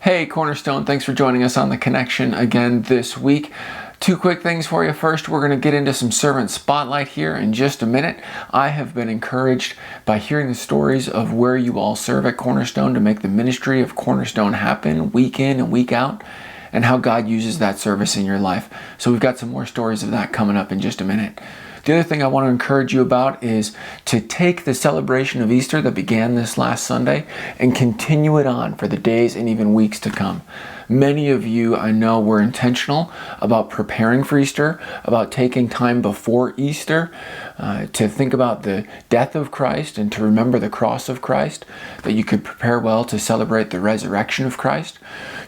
Hey Cornerstone, thanks for joining us on the Connection again this week. Two quick things for you. First, we're going to get into some servant spotlight here in just a minute. I have been encouraged by hearing the stories of where you all serve at Cornerstone to make the ministry of Cornerstone happen week in and week out, and how God uses that service in your life. So we've got some more stories of that coming up in just a minute. The other thing I want to encourage you about is to take the celebration of Easter that began this last Sunday and continue it on for the days and even weeks to come. Many of you, I know, were intentional about preparing for Easter, about taking time before Easter to think about the death of Christ and to remember the cross of Christ, that you could prepare well to celebrate the resurrection of Christ.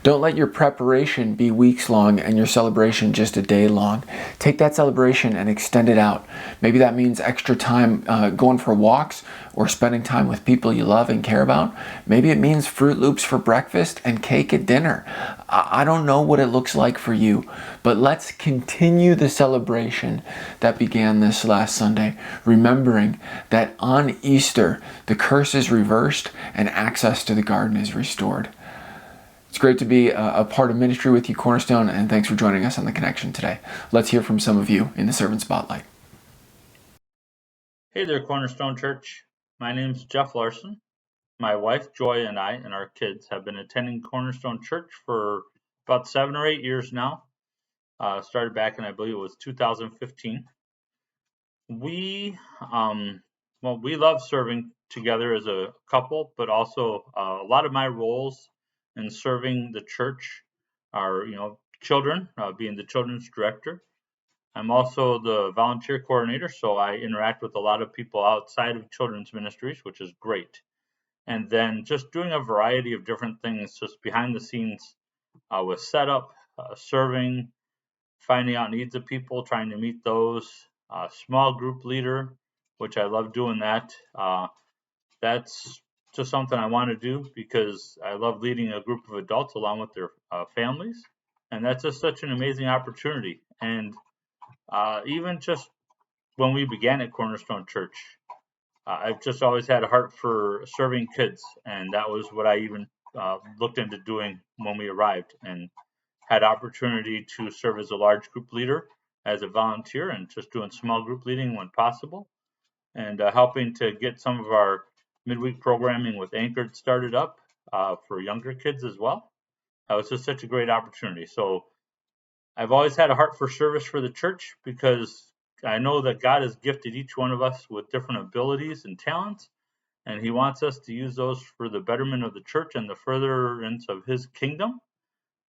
Don't let your preparation be weeks long and your celebration just a day long. Take that celebration and extend it out. Maybe that means extra time going for walks or spending time with people you love and care about. Maybe it means Froot Loops for breakfast and cake at dinner. I don't know what it looks like for you, but let's continue the celebration that began this last Sunday, remembering that on Easter, the curse is reversed and access to the garden is restored. It's great to be a part of ministry with you, Cornerstone, and thanks for joining us on The Connection today. Let's hear from some of you in the Servant Spotlight. Hey there, Cornerstone Church. My name's Jeff Larson. My wife, Joy, and I and our kids have been attending Cornerstone Church for about 7 or 8 years now. Started back in, I believe it was 2015. We love serving together as a couple, but also a lot of my roles in serving the church are, children, being the children's director. I'm also the volunteer coordinator, so I interact with a lot of people outside of children's ministries, which is great. And then just doing a variety of different things just behind the scenes with setup, serving, finding out needs of people, trying to meet those, small group leader, which I love doing that. That's just something I want to do because I love leading a group of adults along with their families. And that's just such an amazing opportunity. And even just when we began at Cornerstone Church, I've just always had a heart for serving kids, and that was what I even looked into doing when we arrived, and had opportunity to serve as a large group leader as a volunteer and just doing small group leading when possible, and helping to get some of our midweek programming with Anchored started up for younger kids as well. That was just such a great opportunity. So I've always had a heart for service for the church because I know that God has gifted each one of us with different abilities and talents, and He wants us to use those for the betterment of the church and the furtherance of His kingdom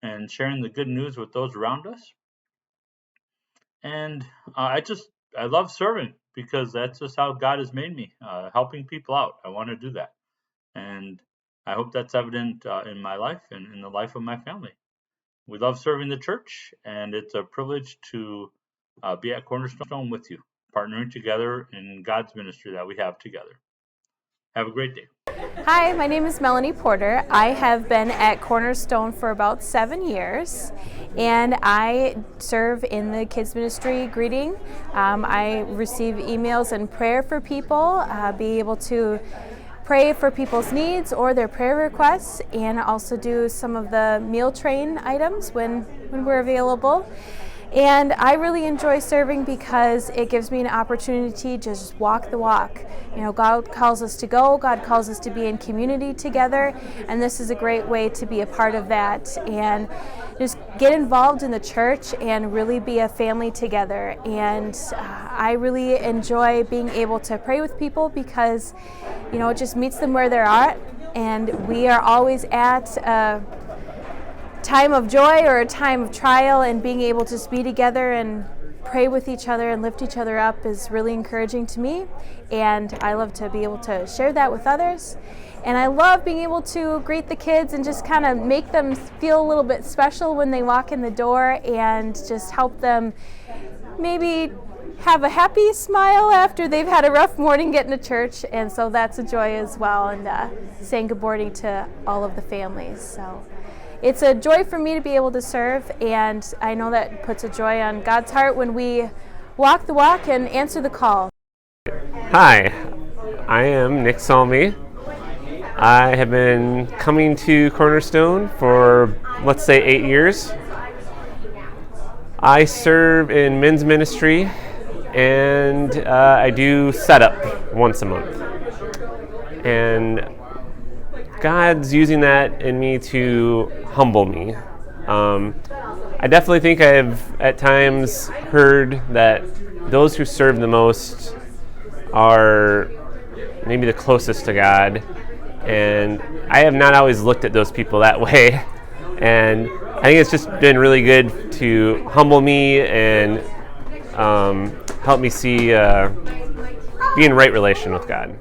and sharing the good news with those around us. And I love serving because that's just how God has made me, helping people out. I want to do that. And I hope that's evident in my life and in the life of my family. We love serving the church, and it's a privilege to be at Cornerstone with you, partnering together in God's ministry that we have together. Have a great day. Hi, my name is Melanie Porter. I have been at Cornerstone for about 7 years, and I serve in the kids ministry greeting. I receive emails and prayer for people, be able to pray for people's needs or their prayer requests, and also do some of the meal train items when we're available. And I really enjoy serving because it gives me an opportunity to just walk the walk. God calls us to go, God calls us to be in community together, and this is a great way to be a part of that and just get involved in the church and really be a family together. And I really enjoy being able to pray with people because, it just meets them where they're at, and we are always at time of joy or a time of trial, and being able to just be together and pray with each other and lift each other up is really encouraging to me, and I love to be able to share that with others. And I love being able to greet the kids and just kind of make them feel a little bit special when they walk in the door, and just help them maybe have a happy smile after they've had a rough morning getting to church. And so that's a joy as well, and saying good morning to all of the families. So it's a joy for me to be able to serve, and I know that puts a joy on God's heart when we walk the walk and answer the call. Hi, I am Nick Salmi. I have been coming to Cornerstone for, let's say, 8 years. I serve in men's ministry, and I do setup once a month. And God's using that in me to humble me. I definitely think I've at times heard that those who serve the most are maybe the closest to God, and I have not always looked at those people that way. And I think it's just been really good to humble me and help me see be in right relation with God.